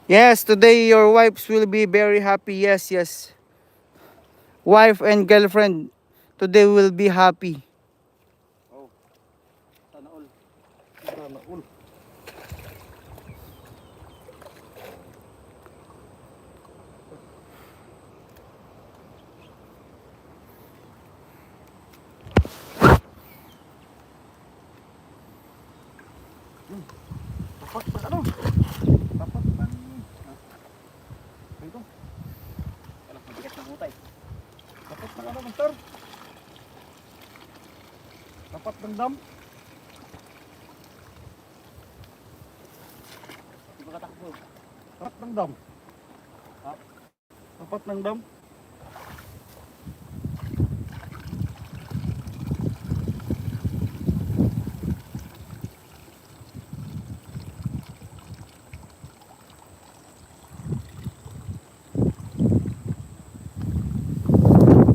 Yes, today your wives will be very happy. Yes, yes. Wife and girlfriend, today will be happy. Oh, sana all. Sana all. Tapat na ano? Tapat na. Ito. Alam, mabigat ng utay. Tapat na ano, master? Tapat ng dam. Di ba katakbo? Tapat ng dam. Ha? Tapat ng dam.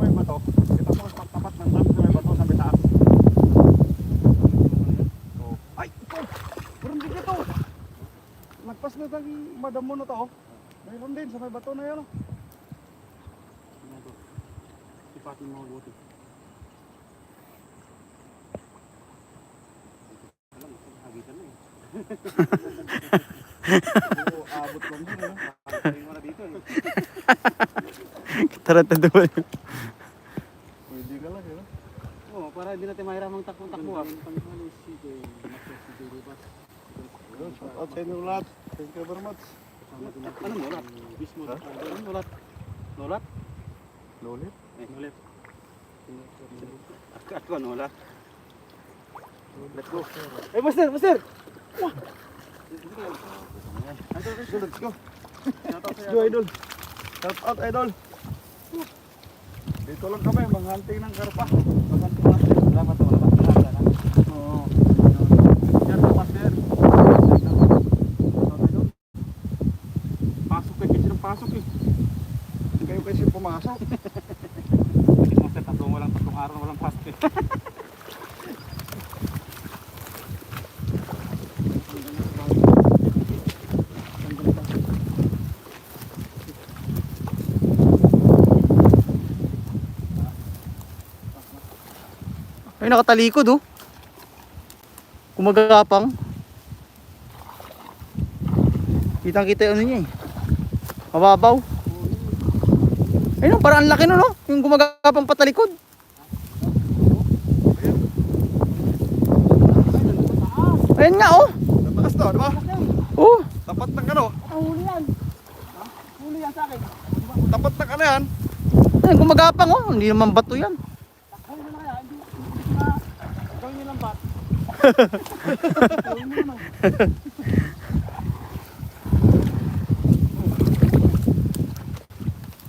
May bato. Kita mo tapat ng dam, may bato sa bitaas. Oh. Ay, ito. Meron din ito. Nagpas na tagi madam mo na to. Mayroon din sa may bato na yan. Oh. Sipatin mo mabuti. Alam mo, hagitan na eh. Oo, abot lang din. Abot mo na dito eh. Tarantado ba yun? Pwede ka lang, eh. Oo, para hindi natin mahiramang takbo-takbo. Shout out sa inyo lahat. Thank you very much. Anong nulat? Bismo. Anong nulat? Nulat? Lolit? Nulit. At ko nulat. Let's go. Eh, master, master! Let's go. Let's go, idol. Shout out, idol. Dito lang kami, manghunting ng karpa. Manghunting master. Salamat to, salamat. Oo. Yan, master. Pasok kayo kasi ng pasok eh. Hindi kayo kasi pumasok. Master, tatlong araw walang pasok eh. Ay, nakatalikod oh. Kumagapang. Kitang-kita yung ano niya eh. Mababaw. Ayun, parang ang laki nun no? Yung gumagapang patalikod. Ayun nga oh. Nataas to, di ba? Oh. Tapat ng ano? Huli yan. Huli yan sa akin. Tapat ng ano yan? Ayun, gumagapang oh. Hindi naman bato yan. Huli na kaya. Hindi na. Gawin nyo lang bat. Gawin mo naman.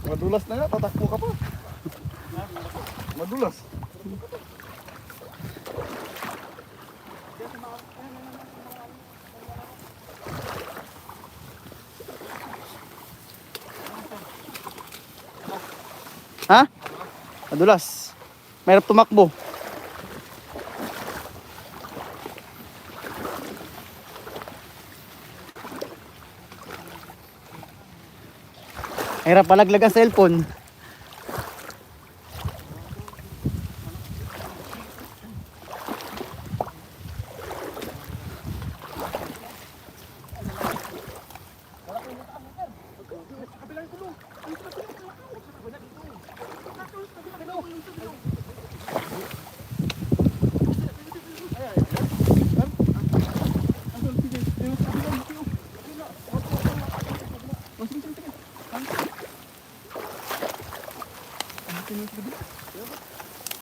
Madulas na nga, tatakbo ka pa. Madulas. Ha? Madulas. Mahirap tumakbo. Mahirap palaglag ang cellphone.